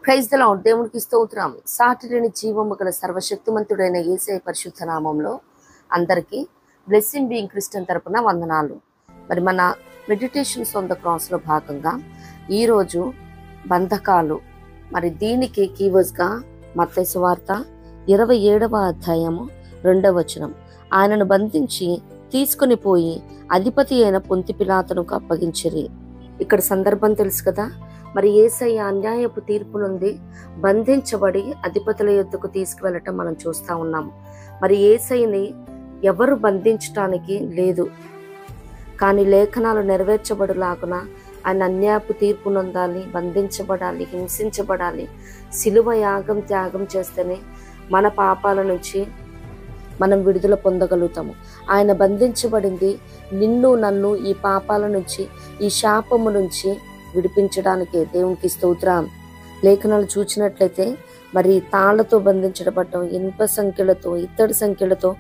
Praise the lord. దేవునికి స్తోత్రం. సాటిలేని జీవము గల సర్వశక్తిమంతుడైన యేసయ్య పరిశుద్ధ నామంలో అందరికీ బ్లెస్సింగ్ బీయింగ్ క్రిస్టియన్ తరపున వందనాలు. మరి మన మెడిటేషన్స్ ఆన్ ద క్రాస్లో భాగంగా ఈరోజు బంధకాలు, మరి దీనికి కీవర్డ్స్గా మత్తయి సువార్త 27వ అధ్యాయము 2వ వచనం. ఆయనను బంధించి తీసుకుని పోయి అధిపతి అయిన పొంతి పిలాతునకు అప్పగించిరి. ఇక్కడ సందర్భం తెలుసు కదా. మరి యేసయ్య అన్యాయపు తీర్పు నుండి బంధించబడి అధిపతుల యొద్దకు తీసుకువెళ్ళటం మనం చూస్తూ ఉన్నాము. మరి యేసయ్యని ఎవరు బంధించటానికి లేదు, కానీ లేఖనాలు నెరవేర్చబడులాగున ఆయన అన్యాయపు తీర్పు నొందాలి, బంధించబడాలి, హింసించబడాలి. సిలువ యాగం త్యాగం చేస్తేనే మన పాపాల నుంచి మనం విడుదల పొందగలుగుతాము. ఆయన బంధించబడింది నిన్ను నన్ను ఈ పాపాల నుంచి, ఈ శాపము నుంచి విడిపించడానికి. దేవునికి స్తోత్రం. లేఖనాలు చూసినట్లయితే మరి తాళ్లతో బంధించబడటం, ఇనుప సంఖ్యలతో, ఇత్తడి సంఖ్యలతో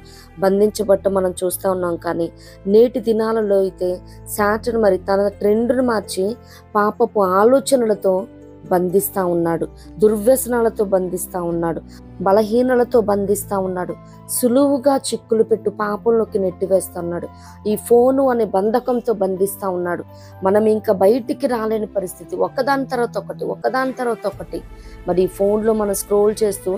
బంధించబడటం మనం చూస్తూ ఉన్నాం. కానీ నేటి దినాలలో అయితే సాటన్ మరి తన ట్రెండ్ను మార్చి పాపపు ఆలోచనలతో బంధిస్తూ ఉన్నాడు, దుర్వ్యసనాలతో బంధిస్తూ ఉన్నాడు, బలహీనలతో బంధిస్తూ ఉన్నాడు, సులువుగా చిక్కులు పెట్టు పాపంలోకి నెట్టివేస్తూ ఉన్నాడు. ఈ ఫోను అనే బంధకంతో బంధిస్తూ ఉన్నాడు. మనం ఇంకా బయటికి రాలేని పరిస్థితి, ఒకదాని తర్వాత ఒకటి. మరి ఈ ఫోన్లో మనం స్క్రోల్ చేస్తూ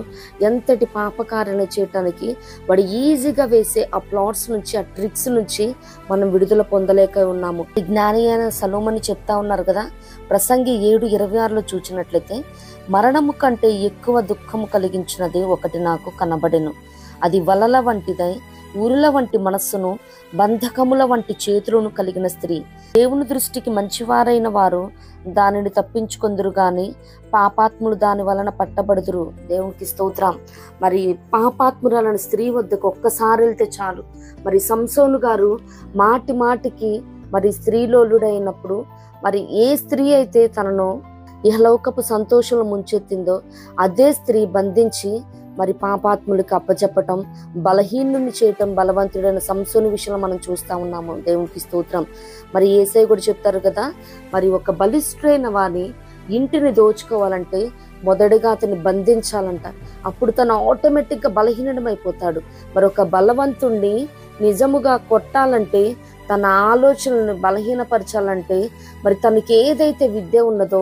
ఎంతటి పాపకార్యాలు చేయటానికి వాడు ఈజీగా వేసే ఆ ప్లాట్స్ నుంచి, ఆ ట్రిక్స్ నుంచి మనం విడుదల పొందలేక ఉన్నాము. జ్ఞాని అయిన సలోమని చెప్తా ఉన్నారు కదా, ప్రసంగి 7:26లో చూసినట్లయితే, మరణము కంటే ఎక్కువ దుఃఖము కలిగించినది ఒకటి నాకు కనబడెను. అది వలల వంటిదై ఉరుల వంటి మనస్సును, బంధకముల వంటి చేతులను కలిగిన స్త్రీ. దేవుని దృష్టికి మంచివారైన వారు దానిని తప్పించుకొందురు గాని పాపాత్ములు దాని వలన పట్టబడుదురు. దేవునికి స్తోత్రం. మరి పాపాత్మురాలని స్త్రీ వద్దకు ఒక్కసారి వెళ్తే చాలు. మరి సంసోను గారు మాటికి మరి స్త్రీలోలుడైనప్పుడు, మరి ఏ స్త్రీ అయితే తనను ఇహలోకపు సంతోషంలో ముంచెత్తిందో అదే స్త్రీ బంధించి మరి పాపాత్ములకు అప్పచెప్పటం, బలహీనుని చేయటం, బలవంతుడైన సంసోను విషయంలో మనం చూస్తూ ఉన్నాము. దేవునికి స్తోత్రం. మరి యేసయ్య కూడా చెప్తారు కదా, మరి ఒక బలిష్ఠుడైన వాని ఇంటిని దోచుకోవాలంటే మొదటిగా అతన్ని బంధించాలంట. అప్పుడు తను ఆటోమేటిక్గా బలహీనమైపోతాడు. మరి ఒక బలవంతుణ్ణి నిజముగా కొట్టాలంటే, తన ఆలోచనలను బలహీనపరచాలంటే, మరి తనకి ఏదైతే విద్య ఉన్నదో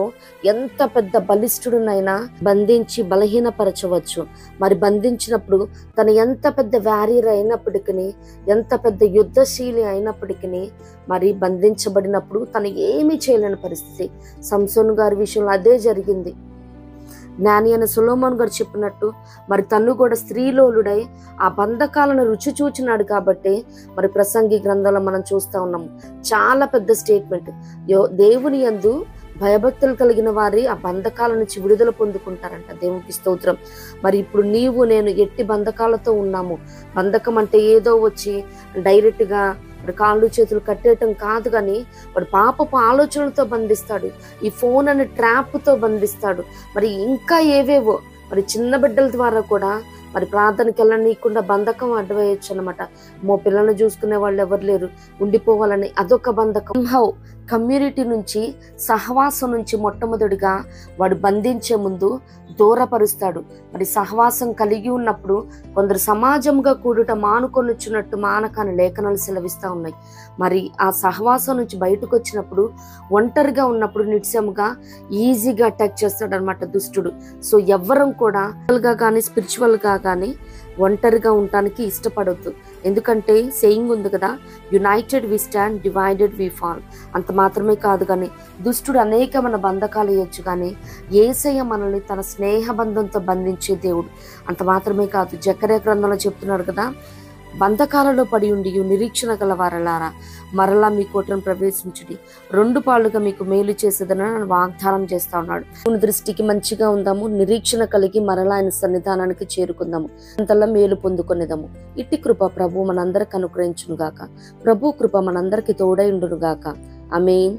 ఎంత పెద్ద బలిష్ఠుడునైనా బంధించి బలహీనపరచవచ్చు. మరి బంధించినప్పుడు తను ఎంత పెద్ద వారియర్ అయినప్పటికీ, ఎంత పెద్ద యుద్ధశీలి అయినప్పటికీ, మరి బంధించబడినప్పుడు తను ఏమీ చేయలేని పరిస్థితి. సంసోను గారి విషయంలో అదే జరిగింది. జ్ఞాని అయిన సొలొమోను గారు చెప్పినట్టు మరి తను కూడా స్త్రీలోలుడై ఆ బంధకాలను రుచి చూచినాడు. కాబట్టి మరి ప్రసంగి గ్రంథంలో మనం చూస్తూ ఉన్నాము. చాలా పెద్ద స్టేట్మెంట్. దేవుని యందు భయభక్తులు కలిగిన వారి ఆ బంధకాల నుంచి విడుదల పొందుకుంటారంట. దేవునికి స్తోత్రం. మరి ఇప్పుడు నీవు నేను ఎట్టి బంధకాలతో ఉన్నాము. బంధకం అంటే ఏదో వచ్చి డైరెక్ట్గా కాళ్ళు చేతులు కట్టేయటం కాదు, కానీ వాడు పాపపు ఆలోచనలతో బంధిస్తాడు, ఈ ఫోన్ అనే ట్రాప్తో బంధిస్తాడు. మరి ఇంకా ఏవేవో, మరి చిన్న బిడ్డల ద్వారా కూడా మరి ప్రార్థనకి వెళ్ళనీయకుండా బంధకం అడ్డవేయచ్చు అనమాట. పిల్లల్ని చూసుకునే వాళ్ళు ఎవరు లేరు, ఉండిపోవాలని అదొక బంధకం. కమ్యూనిటీ నుంచి, సహవాసం నుంచి మొట్టమొదటిగా వాడు బంధించే ముందు దూరపరుస్తాడు. మరి సహవాసం కలిగి ఉన్నప్పుడు కొందరు సమాజంగా కూడుట మానుకొనిచ్చినట్టు మానకాని లేఖనాలు సెలవిస్తూ ఉన్నాయి. మరి ఆ సహవాసం నుంచి బయటకు వచ్చినప్పుడు, ఒంటరిగా ఉన్నప్పుడు నిత్యముగా ఈజీగా అటాక్ చేస్తాడు అనమాట దుష్టుడు. సో ఎవ్వరం కూడా కానీ స్పిరిచువల్గా కానీ ఒంటరిగా ఉండటానికి ఇష్టపడొద్దు. ఎందుకంటే సేయింగ్ ఉంది కదా, united we stand, divided we fall. అంత మాత్రమే కాదు, కానీ దుష్టుడు అనేకమైన బంధకాలు ఇవ్వచ్చు, కానీ యేసయ్య మనల్ని తన స్నేహ బంధంతో బంధించే దేవుడు. అంత మాత్రమే కాదు, జకర్యా గ్రంథంలో చెప్తున్నాడు కదా, బంధకాలలో పడి ఉండి నిరీక్షణ గల వారలారా మరలా మీ కోటను ప్రవేశించుడి, 2 పాళ్ళుగా మీకు మేలు చేసేదని వాగ్దానం చేస్తా ఉన్నాడు. దృష్టికి మంచిగా ఉందాము, నిరీక్షణ కలిగి మరలా ఆయన సన్నిధానానికి చేరుకుందాము, అంతలా మేలు పొందుకునేదాము. ఇట్టి కృప ప్రభు మనందరికి అనుగ్రహించును గాక. ప్రభు కృప మనందరికి తోడై ఉండును గాక. ఆమేన్.